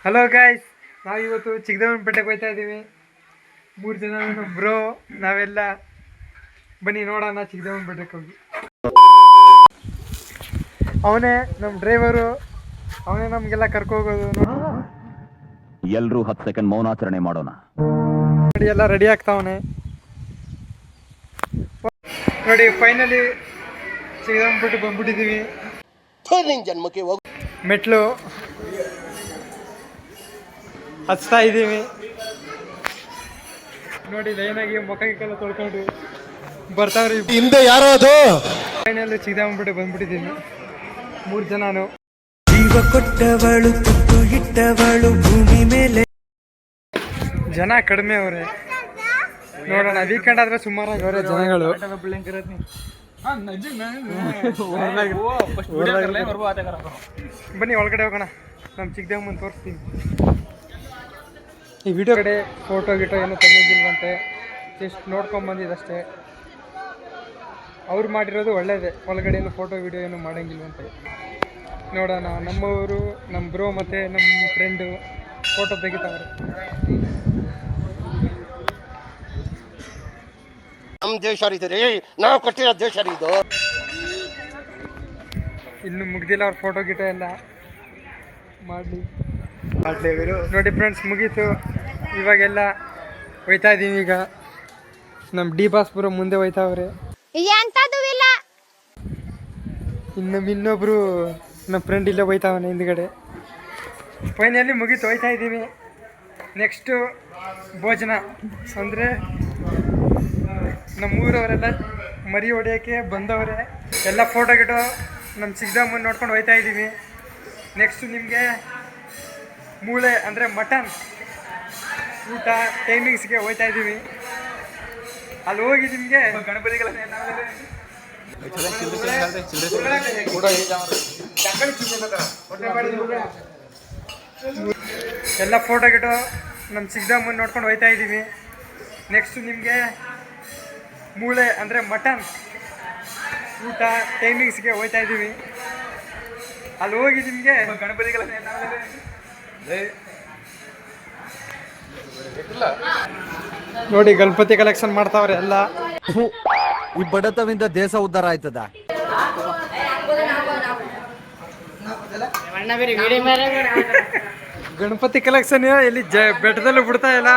Hello guys, ನಾವಿವತ್ತು ಚಿಕ್ಕದೇವನಪೇಟೆಗೆ ಹೋಗ್ತಾ ಇದ್ದೀವಿ. 3 ಜನ ಬ್ರೋ ನಾವೆಲ್ಲ. ಬನ್ನಿ ನೋಡೋಣ ಚಿಕ್ಕದೇವನಪೇಟೆಗೆ ಹೋಗಿ. ಅವನೇ ನಮ್ಮ ಡ್ರೈವರು, ಅವನೇ ನಮಗೆಲ್ಲ ಕರ್ಕೋಗೋದು. ಎಲ್ಲರೂ 10 ಸೆಕೆಂಡ್ ಮೌನಾಚರಣೆ ಮಾಡೋಣ. ನೋಡಿ ಎಲ್ಲ ರೆಡಿ ಆಗ್ತಾವನೆ ನೋಡಿ. ಫೈನಲಿ ಚಿಕ್ಕದೇವನಪೇಟೆ ಬಂದ್ಬಿಟ್ಟಿದ್ದೀವಿ. ಮೆಟ್ಲು ಹಚ್ತಾ ಇದ್ದೀವಿ ನೋಡಿ. ಲೈನಾಗಿ ಮುಖಕ್ಕೆಲ್ಲ ತೊಳ್ಕೊಂಡು ಬರ್ತಾವ್ರಿ. ಹಿಂದೆ ಯಾರೋ ಅದು ಫೈನಲ್ ಚಿಕ್ಕದೇವನಪೇಟೆ ಬಂದ್ಬಿಟ್ಟಿದ್ದೀನಿ. 3 ಜನನು. ಜೀವ ಕೊಟ್ಟವಳು ತುತ್ತು ಇಟ್ಟವಳು ಭೂಮಿ ಮೇಲೆ. ಜನ ಕಡಿಮೆ ಅವ್ರೆ, ನೋಡೋಣ. ವೀಕೆಂಡ್ ಆದ್ರೆ ಸುಮಾರಾಗಿ ಅವರೇ ಜನಗಳು. ಬನ್ನಿ ಒಳಗಡೆ ಹೋಗೋಣ. ನಮ್ಮ ಚಿಕ್ಕದೇವಮ್ಮನ ತೋರಿಸ್ತೀನಿ. ಈ ವಿಡಿಯೋ ಕಡೆ ಫೋಟೋ ಗಿಟೋ ಏನೂ ತೆಗಿದಿಲ್ವಂತೆ, ಜಸ್ಟ್ ನೋಡ್ಕೊಂಬಂದಿದ್ದಷ್ಟೇ. ಅವ್ರು ಮಾಡಿರೋದು ಒಳ್ಳೇದೇ, ಒಳಗಡೆ ಏನು ಫೋಟೋ ವಿಡಿಯೋ ಏನು ಮಾಡೋಂಗಿಲ್ವಂತೆ. ನೋಡೋಣ. ನಮ್ಮವರು, ನಮ್ಮ ಬ್ರೋ ಮತ್ತು ನಮ್ಮ ಫ್ರೆಂಡು ಫೋಟೋ ತೆಗಿತಾವ್ರೆ. ನಮ್ಮ ದೇಶ ರೀ, ನಾವು ಕಟ್ಟಿರೋ ದೇಶ ಇದು. ಇನ್ನು ಮುಗ್ದಿಲ್ಲ ಅವ್ರ ಫೋಟೋ ಗಿಟೋ ಎಲ್ಲ ಮಾಡಲಿ. ನೋಡಿ ಫ್ರೆಂಡ್ಸ್, ಮುಗೀತು. ಇವಾಗೆಲ್ಲ ಹೋಯ್ತಾ ಇದ್ದೀವಿ. ಈಗ ನಮ್ಮ ಡಿ ಬಾಸ್ಪುರ ಮುಂದೆ ಹೋಯ್ತಾವ್ರೆ. ಇನ್ನೊಬ್ರು ನಮ್ಮ ಫ್ರೆಂಡ್ ಇಲ್ಲೇ ಹೋಯ್ತಾವನೆ ಹಿಂದ್ಗಡೆ. ಫೈನಲಿ ಮುಗೀತು, ಹೋಯ್ತಾ ಇದ್ದೀವಿ. ನೆಕ್ಸ್ಟು ಭೋಜನ ಅಂದರೆ ನಮ್ಮೂರವರೆಲ್ಲ ಮರಿ ಹೊಡೆಯೋಕ್ಕೆ ಬಂದವರೆ. ಎಲ್ಲ ಫೋಟೋ ಗಿಟೋ ನಮ್ಮ ಚಿಕ್ಕದಮ್ಮನ ನೋಡ್ಕೊಂಡು ಹೋಯ್ತಾ ಇದ್ದೀವಿ. ನೆಕ್ಸ್ಟು ನಿಮಗೆ ಮೂಳೆ ಅಂದರೆ ಮಟನ್ ಊಟ ಟೈಮಿಂಗ್ಸ್ಗೆ ಹೋಯ್ತಾ ಇದ್ದೀವಿ. ಅಲ್ಲಿ ಹೋಗಿ ನಿಮಗೆ ಎಲ್ಲ ಫೋಟೋ ಗಿಟೋ ನಮ್ಮ ಚಿಕ್ಕದಮ್ಮನ ನೋಡ್ಕೊಂಡು ಹೋಯ್ತಾ ಇದ್ದೀವಿ. ನೆಕ್ಸ್ಟು ನಿಮಗೆ ಮೂಳೆ ಅಂದರೆ ಮಟನ್ ಊಟ ಟೈಮಿಂಗ್ಸ್ಗೆ ಹೋಯ್ತಾ ಇದ್ದೀವಿ. ಅಲ್ಲಿ ಹೋಗಿ ನಿಮಗೆ ನೋಡಿ ಗಣಪತಿ ಕಲೆಕ್ಷನ್ ಮಾಡ್ತಾವ್ರೆ ಎಲ್ಲ. ಈ ಬಡತವಿಂದ ದೇಶ ಉದ್ಧಾರ ಆಯ್ತದ. ಗಣಪತಿ ಕಲೆಕ್ಷನ್ ಇಲ್ಲಿ ಬೆಟ್ಟದಲ್ಲೂ ಬಿಡ್ತಾ ಇಲ್ಲ.